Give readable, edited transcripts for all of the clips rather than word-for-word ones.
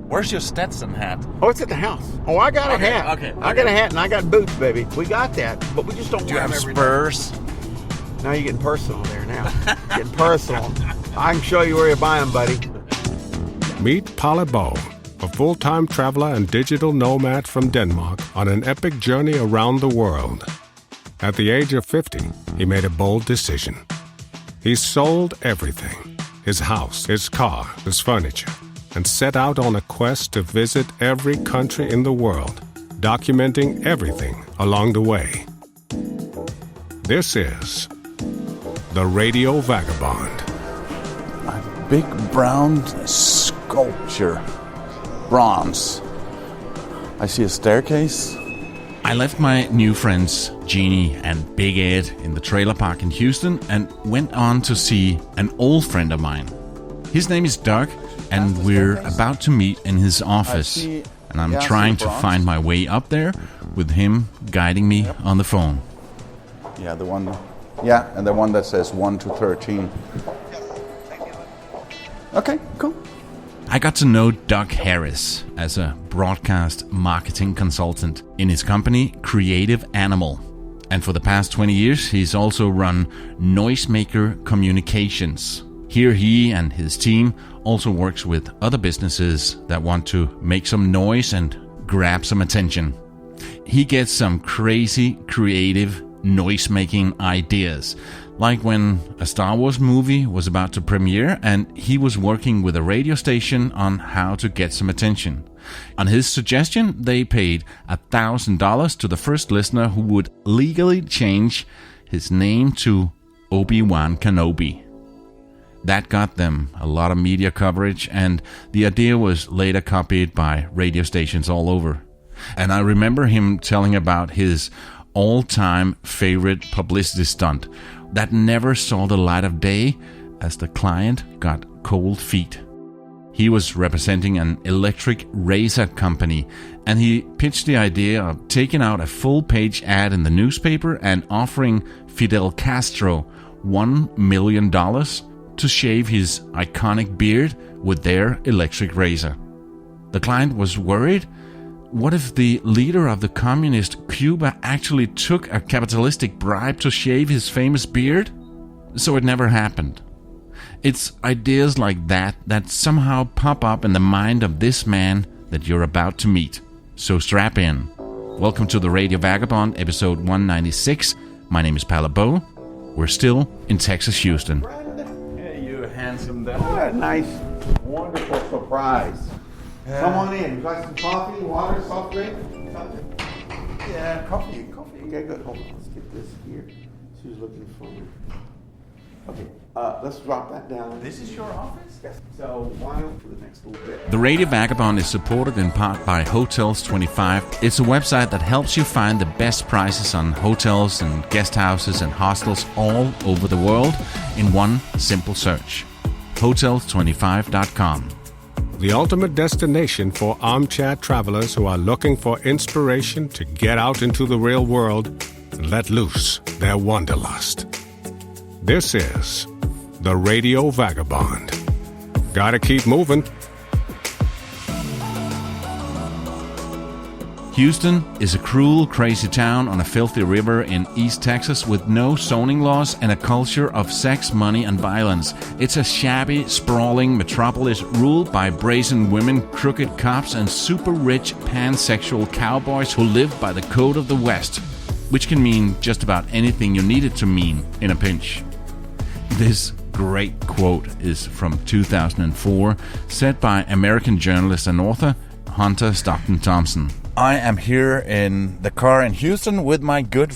Where's your Stetson hat? Oh, it's at the house. Oh, I got a hat. Okay. I got a hat and I got boots, baby. We got that, but we just don't Do you wear have them every Spurs? day. Now you're getting personal there now. Getting personal. I can show you where you buy them, buddy. Meet Palle Bo, a full-time traveler and digital nomad from Denmark on an epic journey around the world. At the age of 50, he made a bold decision. He sold everything, his house, his car, his furniture, and set out on a quest to visit every country in the world, documenting everything along the way. This is the Radio Vagabond. A big brown sculpture. Bronze. I see a staircase. I left my new friends Jeanie and Big Ed in the trailer park in Houston and went on to see an old friend of mine. His name is Doug, and we're about to meet in his office. And I'm trying to find my way up there with him guiding me on the phone. Yeah, the one. Yeah, and the one that says 1 to 13. Okay, cool. I got to know Doug Harris as a broadcast marketing consultant in his company, Creative Animal. And for the past 20 years, he's also run Noisemaker Communications. Here he and his team also works with other businesses that want to make some noise and grab some attention. He gets some crazy, creative noise-making ideas, like when a Star Wars movie was about to premiere and he was working with a radio station on how to get some attention. On his suggestion, they paid $1,000 to the first listener who would legally change his name to Obi-Wan Kenobe. That got them a lot of media coverage, and the idea was later copied by radio stations all over. And I remember him telling about his all-time favorite publicity stunt that never saw the light of day as the client got cold feet. He was representing an electric razor company, and he pitched the idea of taking out a full-page ad in the newspaper and offering Fidel Castro $1 million to shave his iconic beard with their electric razor. The client was worried. What if the leader of the communist Cuba actually took a capitalistic bribe to shave his famous beard? So it never happened. It's ideas like that that somehow pop up in the mind of this man that you're about to meet. So strap in. Welcome to the Radio Vagabond, episode 196. My name is Palle Bo. We're still in Texas, Houston. Hey, you handsome devil. What a nice, wonderful surprise. Come on in. Would you like some coffee, water, soft drink? Something? Yeah, coffee. Okay, good. Hold on. Let's get this here. She was looking for me. Okay, let's drop that down. This is your office? Yes. So why don't for the next little bit? The Radio Vagabond is supported in part by Hotels 25. It's a website that helps you find the best prices on hotels and guest houses and hostels all over the world in one simple search. Hotels25.com. The ultimate destination for armchair travelers who are looking for inspiration to get out into the real world and let loose their wanderlust. This is the Radio Vagabond. Gotta keep moving. Houston is a cruel, crazy town on a filthy river in East Texas with no zoning laws and a culture of sex, money, and violence. It's a shabby, sprawling metropolis ruled by brazen women, crooked cops, and super rich pansexual cowboys who live by the code of the West, which can mean just about anything you need it to mean in a pinch. This great quote is from 2004, said by American journalist and author Hunter Stockton Thompson. I am here in the car in Houston with my good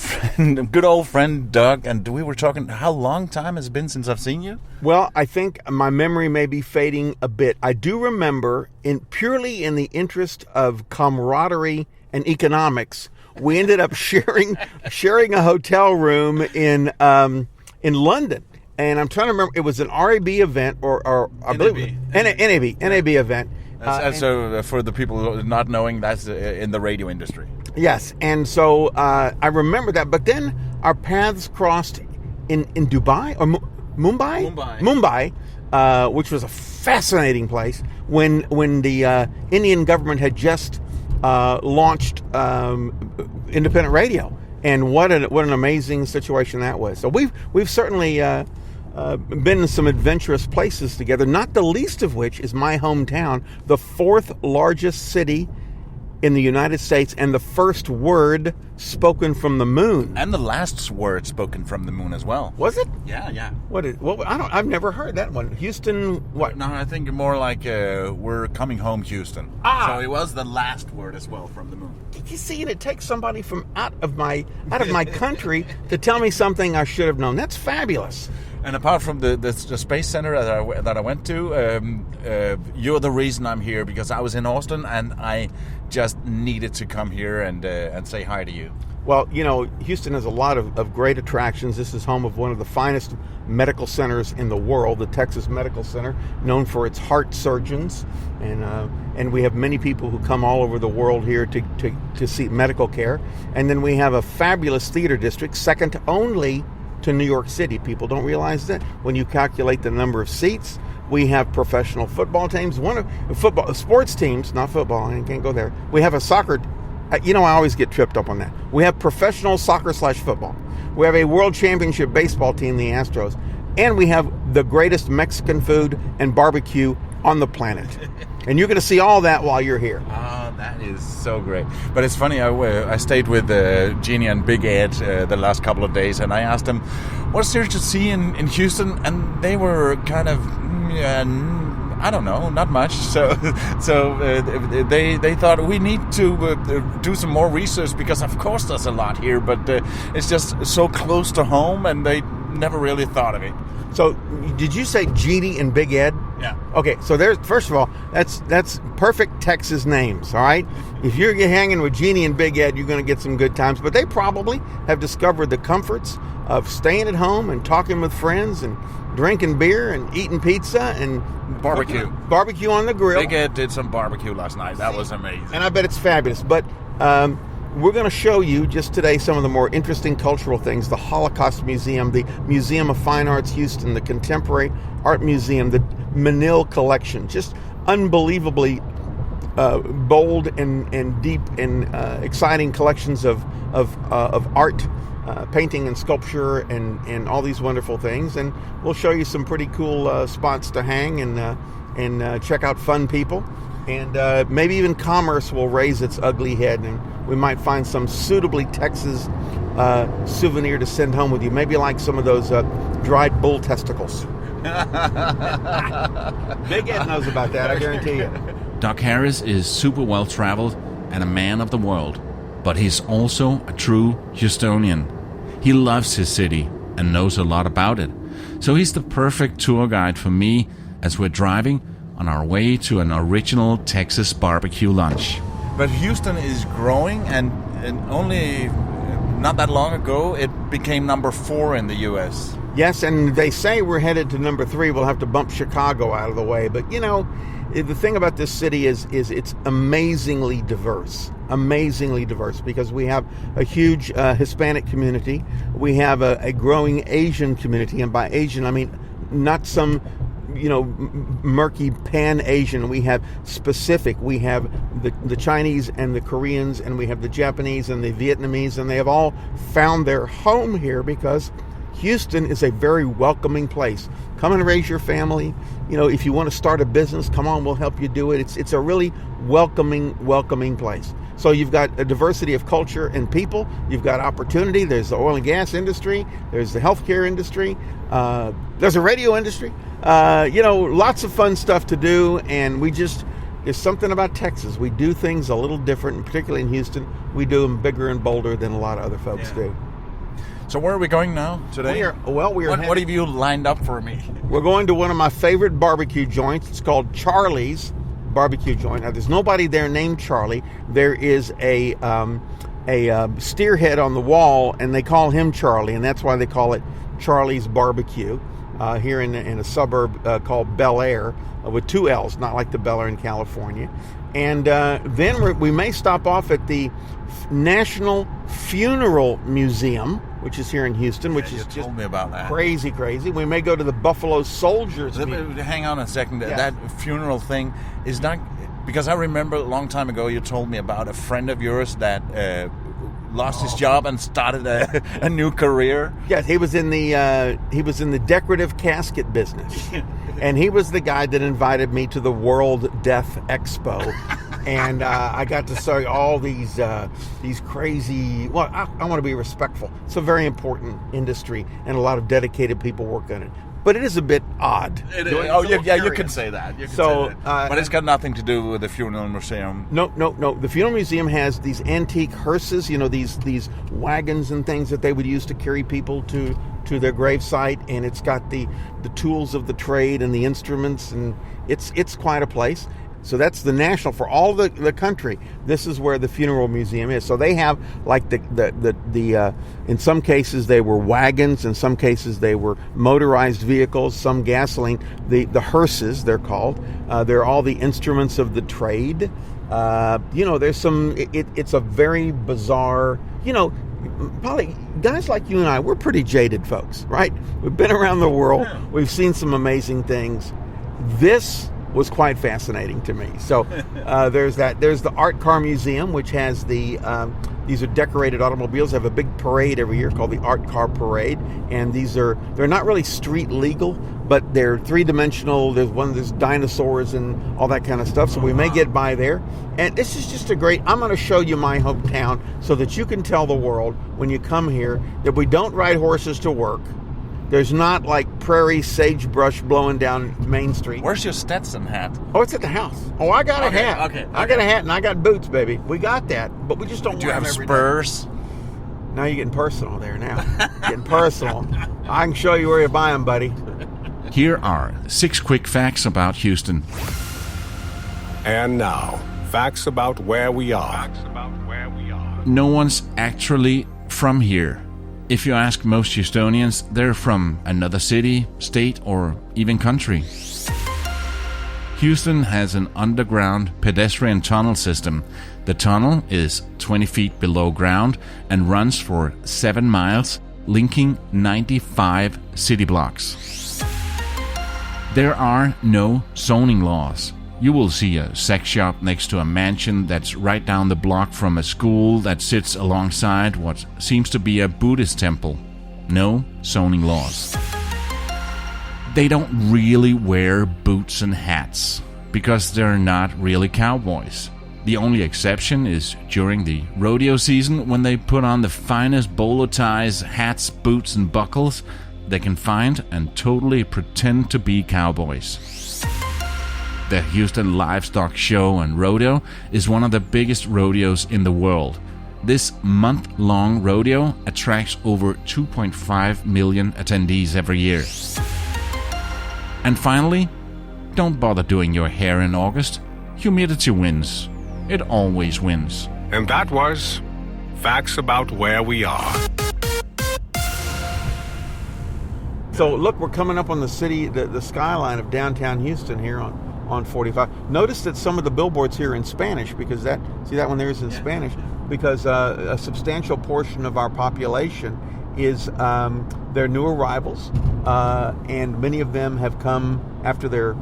old friend Doug, and we were talking. How long time has it been since I've seen you? Well, I think my memory may be fading a bit. I do remember, purely in the interest of camaraderie and economics, we ended up sharing a hotel room in London. And I'm trying to remember, it was an RAB event or I believe NAB event. So for the people not knowing, that's in the radio industry. Yes, and so I remember that. But then our paths crossed in Dubai or Mumbai, which was a fascinating place. when the Indian government had just launched independent radio, and what an amazing situation that was. So we've certainly been in some adventurous places together. Not the least of which is my hometown, the fourth largest city in the United States, and the first word spoken from the moon. And the last word spoken from the moon as well. Was it? Yeah. I've never heard that one. Houston, what? No, I think more like we're coming home, Houston. So it was the last word as well from the moon. Did you see it? It takes somebody from out of my country to tell me something I should have known. That's fabulous. And apart from the space center that I went to, you're the reason I'm here, because I was in Austin and I just needed to come here and say hi to you. Well, Houston has a lot of great attractions. This is home of one of the finest medical centers in the world, the Texas Medical Center, known for its heart surgeons. And we have many people who come all over the world here to seek medical care. And then we have a fabulous theater district, second only to New York City. People don't realize that. When you calculate the number of seats, we have professional football teams, sports teams, not football, I can't go there. We have a soccer, I always get tripped up on that. We have professional soccer/football. We have a world championship baseball team, the Astros, and we have the greatest Mexican food and barbecue on the planet. And you're going to see all that while you're here. That is so great. But it's funny, I stayed with Jeanie and Big Ed the last couple of days, and I asked them, what's there to see in Houston? And they were kind of, I don't know, not much. So they thought we need to do some more research, because of course there's a lot here, but it's just so close to home, and they never really thought of it. So, did you say Jeanie and Big Ed? Yeah. Okay, so first of all, that's perfect Texas names, all right? If you're hanging with Jeanie and Big Ed, you're going to get some good times, but they probably have discovered the comforts of staying at home and talking with friends and drinking beer and eating pizza and barbecue on the grill. Big Ed did some barbecue last night. That was amazing. And I bet it's fabulous, but we're going to show you just today some of the more interesting cultural things. The Holocaust Museum, the Museum of Fine Arts Houston, the Contemporary Art Museum, the Manil Collection. Just unbelievably bold and deep and exciting collections of art, painting and sculpture and all these wonderful things. And we'll show you some pretty cool spots to hang and check out fun people. And maybe even commerce will raise its ugly head, and we might find some suitably Texas souvenir to send home with you. Maybe like some of those dried bull testicles. Big Ed knows about that, I guarantee you. Doc Harris is super well traveled and a man of the world, but he's also a true Houstonian. He loves his city and knows a lot about it. So he's the perfect tour guide for me as we're driving on our way to an original Texas barbecue lunch. But Houston is growing, and only not that long ago it became number 4 in the U.S. Yes, and they say we're headed to number 3. We'll have to bump Chicago out of the way. But, the thing about this city is it's amazingly diverse. Amazingly diverse, because we have a huge Hispanic community. We have a growing Asian community, and by Asian I mean not some murky pan-Asian. We have specific. We have the Chinese and the Koreans, and we have the Japanese and the Vietnamese, and they have all found their home here because Houston is a very welcoming place. Come and raise your family. If you want to start a business, come on, we'll help you do it. It's a really welcoming place. So you've got a diversity of culture and people. You've got opportunity. There's the oil and gas industry. There's the healthcare industry. There's a radio industry. Lots of fun stuff to do. And there's something about Texas. We do things a little different, and particularly in Houston, we do them bigger and bolder than a lot of other folks do. So where are we going now today? What have you lined up for me? We're going to one of my favorite barbecue joints. It's called Charlie's Barbecue Joint. Now, there's nobody there named Charlie. There is a steerhead on the wall, and they call him Charlie, and that's why they call it Charlie's Barbecue here in a suburb called Bel Air, with 2 L's, not like the Bel Air in California. And then we may stop off at the National Funeral Museum which is here in Houston, which is you just told me about that. crazy. We may go to the Buffalo Soldiers. Hang on a second. Yes. That funeral thing is not... Because I remember a long time ago you told me about a friend of yours that lost his job and started a new career. Yes, he was in the decorative casket business, and he was the guy that invited me to the World Death Expo, and I got to see all these crazy. Well, I want to be respectful. It's a very important industry, and a lot of dedicated people work on it. But it is a bit odd. You can say that. But it's got nothing to do with the funeral museum. No. The funeral museum has these antique hearses, these wagons and things that they would use to carry people to their gravesite, and it's got the tools of the trade and the instruments, and it's quite a place. So that's the national for all the country. This is where the funeral museum is. So they have like the in some cases they were wagons, in some cases they were motorized vehicles, some gasoline. The hearses they're called. They're all the instruments of the trade. There's some. It's a very bizarre. Probably guys like you and I, we're pretty jaded folks, right? We've been around the world. We've seen some amazing things. This was quite fascinating to me. So there's that. There's the Art Car Museum, which has these are decorated automobiles. They have a big parade every year called the Art Car Parade, and they're not really street legal, but they're three-dimensional. There's dinosaurs and all that kind of stuff. So we may get by there. And this is just I'm going to show you my hometown so that you can tell the world when you come here that we don't ride horses to work. There's not like prairie sagebrush blowing down Main Street. Where's your Stetson hat? Oh, it's at the house. Oh, I got a hat. Okay. I got a hat and I got boots, baby. We got that, but we just don't Do wear you have them every spurs? day. Now you're getting personal there now. Getting personal. I can show you where you buy them, buddy. Here are 6 quick facts about Houston. And now, facts about where we are. No one's actually from here. If you ask most Houstonians, they're from another city, state, or even country. Houston has an underground pedestrian tunnel system. The tunnel is 20 feet below ground and runs for 7 miles, linking 95 city blocks. There are no zoning laws. You will see a sex shop next to a mansion that's right down the block from a school that sits alongside what seems to be a Buddhist temple. No zoning laws. They don't really wear boots and hats because they're not really cowboys. The only exception is during the rodeo season when they put on the finest bolo ties, hats, boots, and buckles they can find and totally pretend to be cowboys. The Houston Livestock Show and Rodeo is one of the biggest rodeos in the world. This month-long rodeo attracts over 2.5 million attendees every year. And finally, don't bother doing your hair in August. Humidity wins. It always wins. And that was facts about where we are. So look, we're coming up on the city, the skyline of downtown Houston here on 45. Notice that some of the billboards here are in Spanish because that one there is in Spanish because a substantial portion of our population is they're new arrivals, and many of them have come after their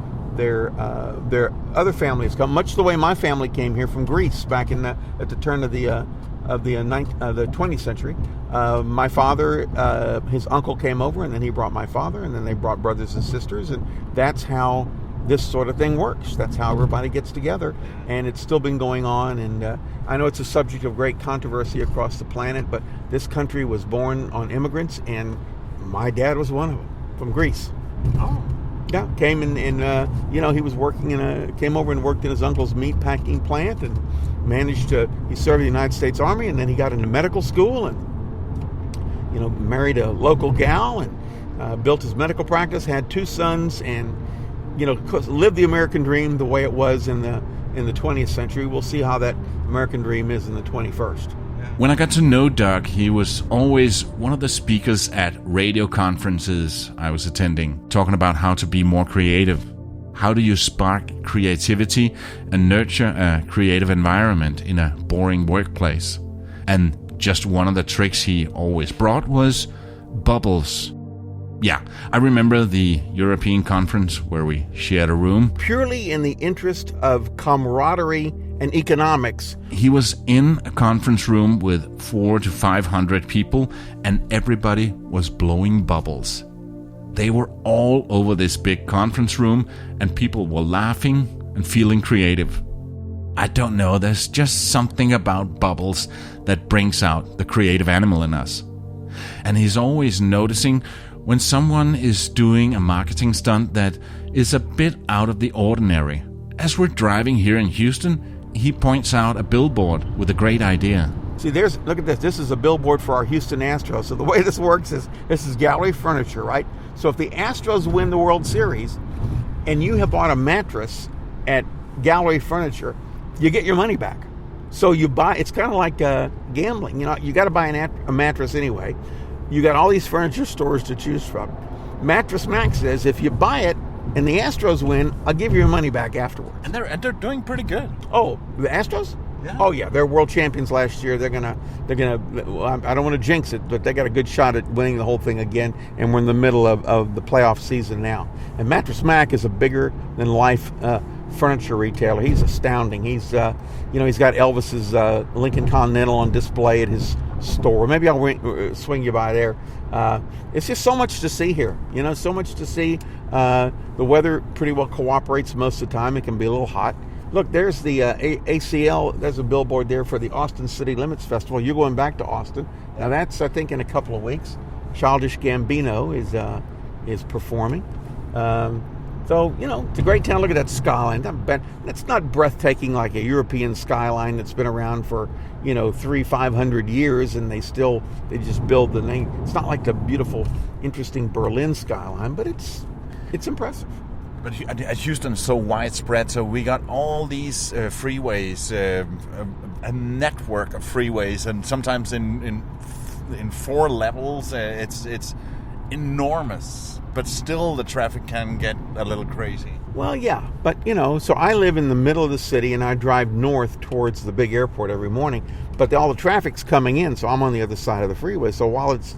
other families come, much the way my family came here from Greece back at the turn of the 20th century. My father, his uncle came over, and then he brought my father, and then they brought brothers and sisters, and that's how this sort of thing works. That's how everybody gets together, and it's still been going on. And I know it's a subject of great controversy across the planet, but this country was born on immigrants, and my dad was one of them from Greece. Oh. Yeah, came in he was working came over and worked in his uncle's meat packing plant, and he served the United States Army, and then he got into medical school and married a local gal and built his medical practice, had 2 sons, and lived the American dream the way it was in the 20th century. We'll see how that American dream is in the 21st. When I got to know Doug, he was always one of the speakers at radio conferences I was attending, talking about how to be more creative. How do you spark creativity and nurture a creative environment in a boring workplace? And Just one of the tricks he always brought was bubbles. Yeah, I remember the European conference where we shared a room. Purely in the interest of camaraderie and economics. He was in a conference room with 400 to 500 people, and everybody was blowing bubbles. They were all over this big conference room, and people were laughing and feeling creative. I don't know, there's just something about bubbles that brings out the creative animal in us. And he's always noticing when someone is doing a marketing stunt that is a bit out of the ordinary. As we're driving here in Houston, he points out a billboard with a great idea. See, look at this. This is a billboard for our Houston Astros. So the way this works is, this is gallery furniture, right? So if the Astros win the World Series and you have bought a mattress at gallery furniture, you get your money back. So you buy, it's kind of like gambling. You know, you got to buy a mattress anyway. You got all these furniture stores to choose from. Mattress Max says if you buy it and the Astros win, I'll give you your money back afterwards. And they're doing pretty good. Oh, the Astros? Yeah. Oh yeah, they're world champions last year. They're gonna. Well, I don't want to jinx it, but they got a good shot at winning the whole thing again. And we're in the middle of the playoff season now. And Mattress Mac is a bigger than life furniture retailer. He's astounding. He's he's got Elvis's Lincoln Continental on display at his store. Maybe I'll swing you by there. It's just so much to see here. You know, so much to see. The weather pretty well cooperates most of the time. It can be a little hot. Look, there's the ACL. There's a billboard there for the Austin City Limits Festival. You're going back to Austin. Now that's, I think, in a couple of weeks. Childish Gambino is performing. So, it's a great town. Look at that skyline. That's not breathtaking like a European skyline that's been around for, 300-500 years, and they just build the name. It's not like the beautiful, interesting Berlin skyline, but it's impressive. But Houston's so widespread, so we got all these freeways, a network of freeways, and sometimes in 4 levels. It's enormous, but still the traffic can get a little crazy. Well, yeah, but so I live in the middle of the city, and I drive north towards the big airport every morning. But all the traffic's coming in, so I'm on the other side of the freeway. So while it's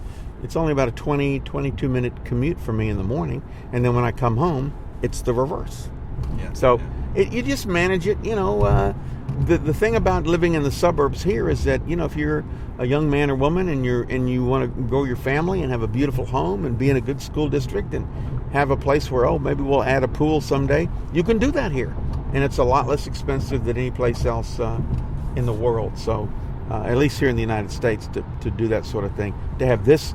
only about a 22 minute commute for me in the morning, and then when I come home, it's the reverse. Yeah. So you just manage it. The thing about living in the suburbs here is that if you're a young man or woman and you want to grow your family and have a beautiful home and be in a good school district and have a place where maybe we'll add a pool someday, you can do that here, and it's a lot less expensive than any place else in the world. So at least here in the United States to do that sort of thing, to have this.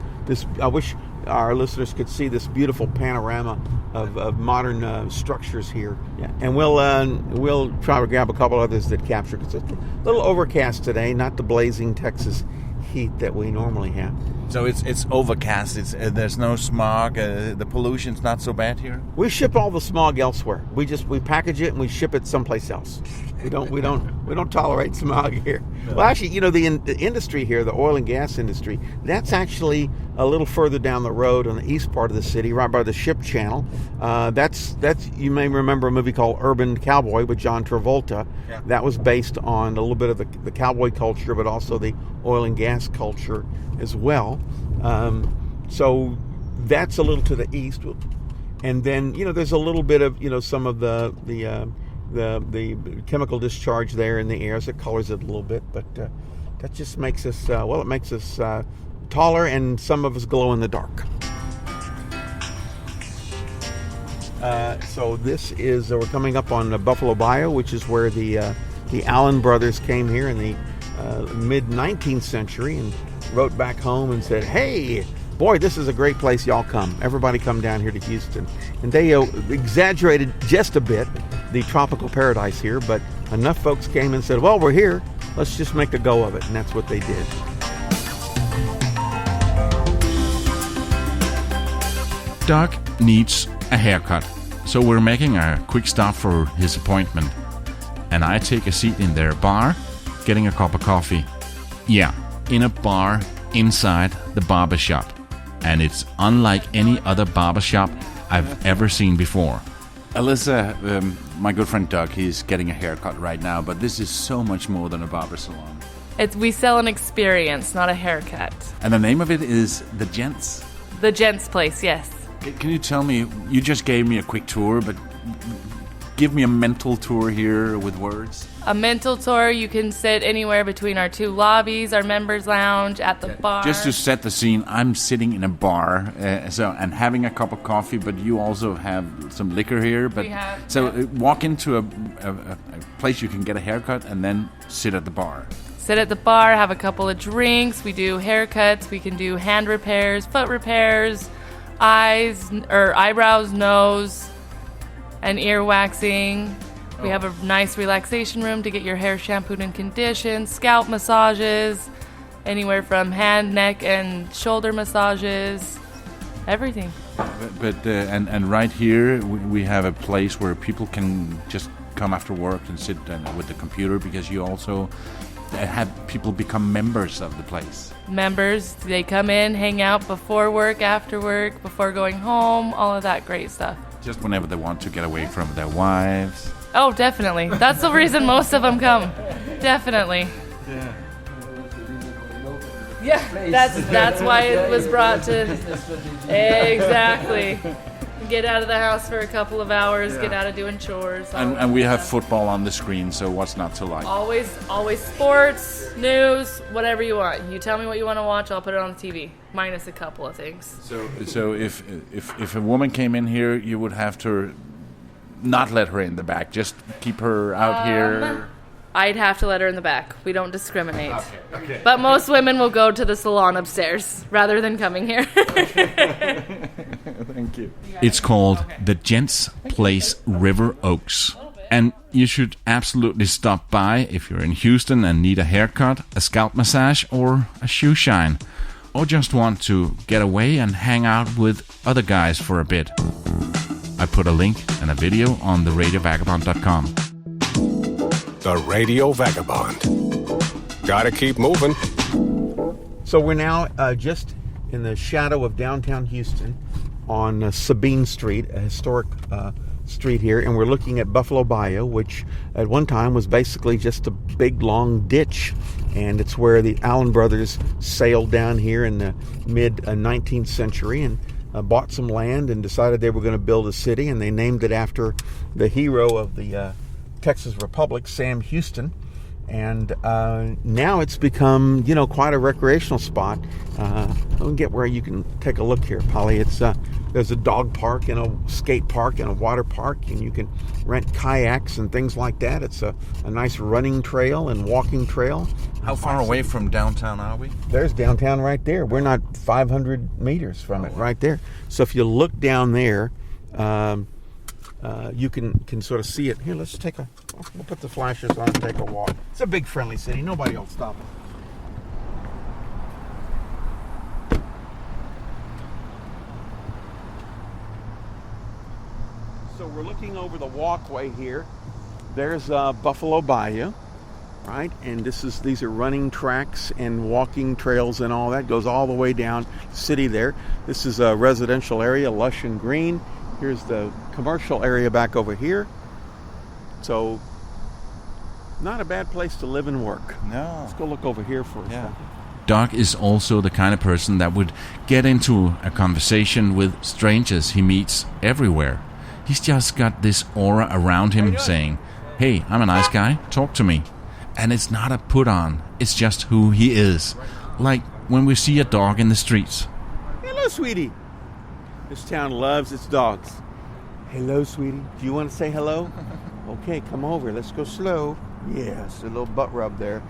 I wish our listeners could see this beautiful panorama of modern structures here. Yeah. And we'll try to grab a couple others that capture. It's a little overcast today, not the blazing Texas heat that we normally have. So it's overcast. There's no smog. The pollution's not so bad here. We ship all the smog elsewhere. We package it and we ship it someplace else. We don't tolerate smog here. No. Well, actually, the industry here, the oil and gas industry, that's actually a little further down the road on the east part of the city, right by the ship channel. That's you may remember a movie called Urban Cowboy with John Travolta. Yeah. That was based on a little bit of the cowboy culture, but also the oil and gas culture as well. So that's a little to the east, and then there's a little bit of some of the chemical discharge there in the air, so it colors it a little bit, but that just makes us it makes us taller, and some of us glow in the dark. So this is we're coming up on Buffalo Bayou, which is where the Allen brothers came here in the mid 19th century and wrote back home and said, "Hey, boy, this is a great place. Y'all come. Everybody come down here to Houston." And they exaggerated just a bit the tropical paradise here, but enough folks came and said, "Well, we're here. Let's just make a go of it." And that's what they did. Doug needs a haircut, so we're making a quick stop for his appointment. And I take a seat in their bar, getting a cup of coffee. Yeah, in a bar inside the barbershop. And it's unlike any other barbershop I've ever seen before. Alyssa, my good friend Doug, he's getting a haircut right now, but this is so much more than a barber salon. We sell an experience, not a haircut. And the name of it is The Gents. The Gents Place, yes. Can you tell me, you just gave me a quick tour, but give me a mental tour here with words. A mental tour, you can sit anywhere between our 2 lobbies, our members lounge, at the bar. Just to set the scene, I'm sitting in a bar and having a cup of coffee, but you also have some liquor here. But We have, so yes. walk into a place you can get a haircut and then sit at the bar. Sit at the bar, have a couple of drinks. We do haircuts. We can do hand repairs, foot repairs, eyebrows, nose, and ear waxing. We have a nice relaxation room to get your hair shampooed and conditioned, scalp massages, anywhere from hand, neck, and shoulder massages, everything. And right here we have a place where people can just come after work and sit with the computer, because you also have people become members of the place. Members, they come in, hang out before work, after work, before going home, all of that great stuff. Just whenever they want to get away from their wives. Oh, definitely. That's the reason most of them come. Definitely. Yeah, that's why it was brought to. Exactly. Get out of the house for a couple of hours, get out of doing chores. And we have football on the screen, so what's not to like? Always sports, news, whatever you want. You tell me what you want to watch, I'll put it on the TV, minus a couple of things. So if a woman came in here, you would have to not let her in the back, just keep her out here. I'd have to let her in the back. We don't discriminate. Okay. But most women will go to the salon upstairs rather than coming here. Thank you. It's called The Gents Place River Oaks. And you should absolutely stop by if you're in Houston and need a haircut, a scalp massage, or a shoe shine. Or just want to get away and hang out with other guys for a bit. I put a link and a video on theradiovagabond.com. The Radio Vagabond. Gotta keep moving. So we're now just in the shadow of downtown Houston on Sabine Street, a historic street here, and we're looking at Buffalo Bayou, which at one time was basically just a big long ditch, and it's where the Allen brothers sailed down here in the mid 19th century and bought some land and decided they were going to build a city, and they named it after the hero of the Texas Republic, Sam Houston. And now it's become, quite a recreational spot. Let me get where you can take a look here, Polly. It's there's a dog park and a skate park and a water park, and you can rent kayaks and things like that. It's a nice running trail and walking trail. How far away from downtown are we? There's downtown right there. We're not 500 meters from it, right there. So if you look down there, you can sort of see it. Here, we'll put the flashers on and take a walk. It's a big friendly city. Nobody will stop it. So we're looking over the walkway here. There's Buffalo Bayou, right? And these are running tracks and walking trails and all that. Goes all the way down the city there. This is a residential area, lush and green. Here's the commercial area back over here. So, not a bad place to live and work. No. Let's go look over here for a second. Doc is also the kind of person that would get into a conversation with strangers he meets everywhere. He's just got this aura around him saying, "Hey, I'm a nice guy, talk to me." And it's not a put on, it's just who he is. Like when we see a dog in the streets. Hello, sweetie. This town loves its dogs. Hello, sweetie. Do you want to say hello? Okay, come over. Let's go slow. Yes, a little butt rub there.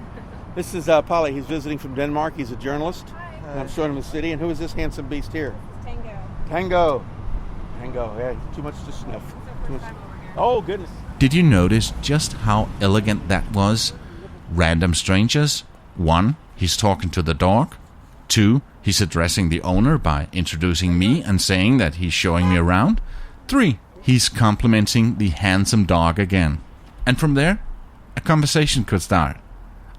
This is Polly. He's visiting from Denmark. He's a journalist. And I'm showing him the city. And who is this handsome beast here? Tango. Yeah, too much to sniff. Oh, goodness. Did you notice just how elegant that was? Random strangers. 1, he's talking to the dog. 2, he's addressing the owner by introducing me and saying that he's showing me around. 3, he's complimenting the handsome dog again. And from there, a conversation could start.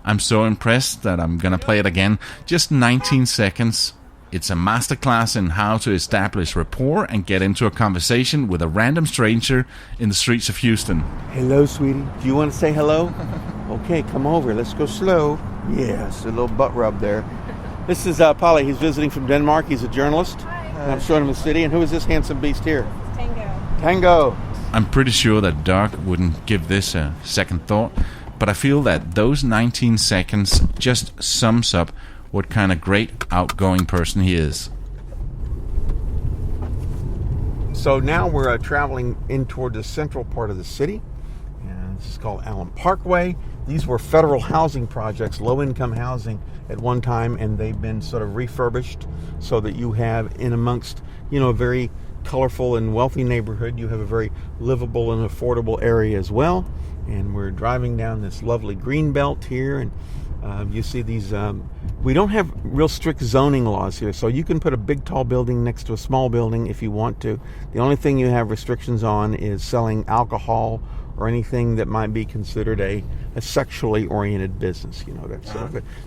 I'm so impressed that I'm gonna play it again. Just 19 seconds. It's a masterclass in how to establish rapport and get into a conversation with a random stranger in the streets of Houston. Hello, sweetie. Do you want to say hello? Okay, come over. Let's go slow. Yes, a little butt rub there. This is Polly. He's visiting from Denmark. He's a journalist. And I'm showing him the city. And who is this handsome beast here? Tango. I'm pretty sure that Doug wouldn't give this a second thought, but I feel that those 19 seconds just sums up what kind of great outgoing person he is. So now we're traveling in toward the central part of the city. And this is called Allen Parkway. These were federal housing projects, low-income housing at one time, and they've been sort of refurbished so that you have in amongst, a very colorful and wealthy neighborhood, you have a very livable and affordable area as well. And we're driving down this lovely green belt here, and you see these, we don't have real strict zoning laws here, so you can put a big tall building next to a small building if you want to. The only thing you have restrictions on is selling alcohol or anything that might be considered a sexually oriented business. That's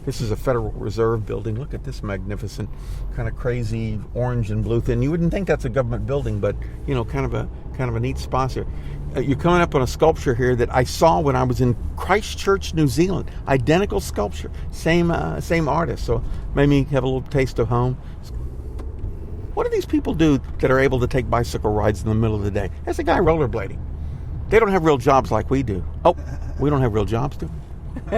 this is a Federal Reserve building. Look at this magnificent kind of crazy orange and blue thing. You wouldn't think that's a government building, but kind of a neat spot here. You're coming up on a sculpture here that I saw when I was in Christchurch, New Zealand. Identical sculpture, same artist. So made me have a little taste of home. What do these people do that are able to take bicycle rides in the middle of the day? There's a guy rollerblading. They don't have real jobs like we do. Oh, we don't have real jobs, do we?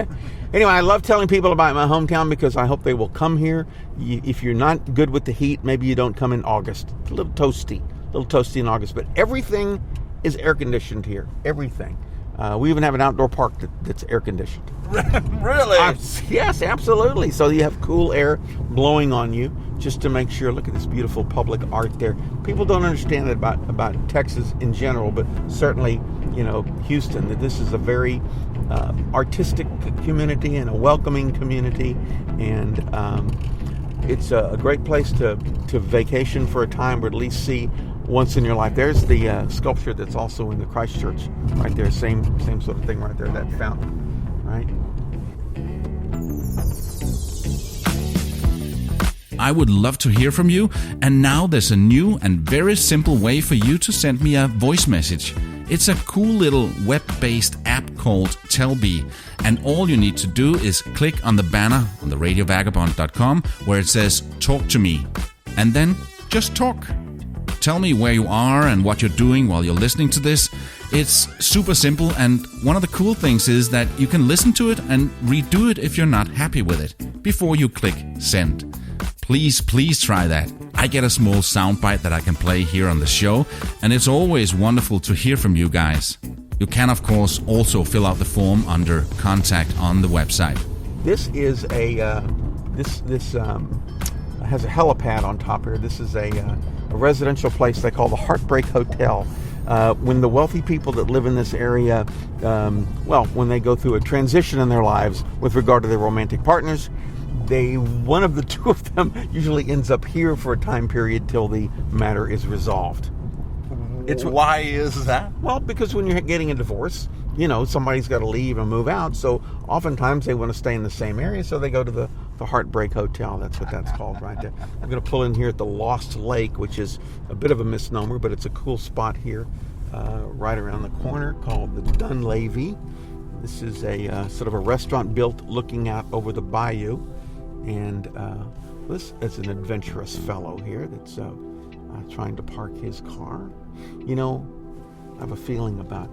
Anyway, I love telling people about my hometown because I hope they will come here. If you're not good with the heat, maybe you don't come in August. It's a little toasty in August, but everything is air conditioned here. Everything. We even have an outdoor park that's air conditioned. Really? Yes, absolutely. So you have cool air blowing on you just to make sure. Look at this beautiful public art there. People don't understand about Texas in general, but certainly, Houston, that this is a very artistic community and a welcoming community, and it's a great place to vacation for a time, or at least see once in your life. There's the sculpture that's also in the Christchurch right there. Same sort of thing right there, that fountain, right? I would love to hear from you, and now there's a new and very simple way for you to send me a voice message. It's a cool little web-based app called Telbe, and all you need to do is click on the banner on the radiovagabond.com where it says "Talk to me," and then just talk. Tell me where you are and what you're doing while you're listening to this. It's super simple, and one of the cool things is that you can listen to it and redo it if you're not happy with it before you click send. Please try that. I get a small soundbite that I can play here on the show, and it's always wonderful to hear from you guys. You can, of course, also fill out the form under contact on the website. This is this has a helipad on top here. This is a residential place they call the Heartbreak Hotel. When the wealthy people that live in this area, when they go through a transition in their lives with regard to their romantic partners, one of the two of them usually ends up here for a time period till the matter is resolved. Why is that? Well, because when you're getting a divorce, somebody's got to leave and move out. So oftentimes they want to stay in the same area, so they go to the Heartbreak Hotel. That's what that's called right there. I'm going to pull in here at the Lost Lake, which is a bit of a misnomer, but it's a cool spot here right around the corner called the Dunleavy. This is a sort of a restaurant built looking out over the bayou. And this is an adventurous fellow here that's trying to park his car. I have a feeling about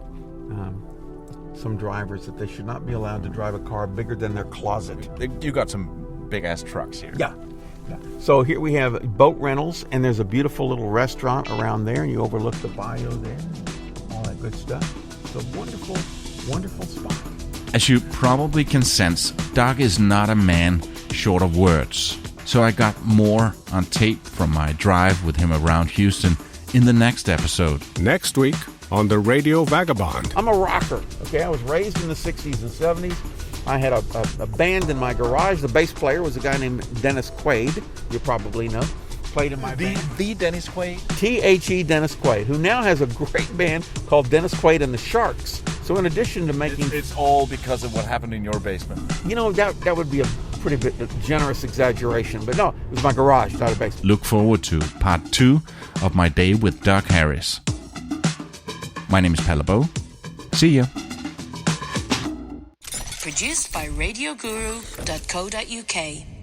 some drivers that they should not be allowed to drive a car bigger than their closet. You got some big-ass trucks here. Yeah. So here we have boat rentals, and there's a beautiful little restaurant around there, and you overlook the bayou there, all that good stuff. It's a wonderful, wonderful spot. As you probably can sense, Doug is not a man short of words. So I got more on tape from my drive with him around Houston in the next episode. Next week on the Radio Vagabond. I'm a rocker, okay? I was raised in the 60s and 70s. I had a band in my garage. The bass player was a guy named Dennis Quaid, you probably know. Played in my band. The Dennis Quaid? T-H-E Dennis Quaid, who now has a great band called Dennis Quaid and the Sharks. So in addition to making... It's all because of what happened in your basement. That would be a pretty bit generous exaggeration. But no, it was my garage, not a basement. Look forward to part 2 of my day with Doug Harris. My name is Palle Bo. See ya. Produced by radioguru.co.uk.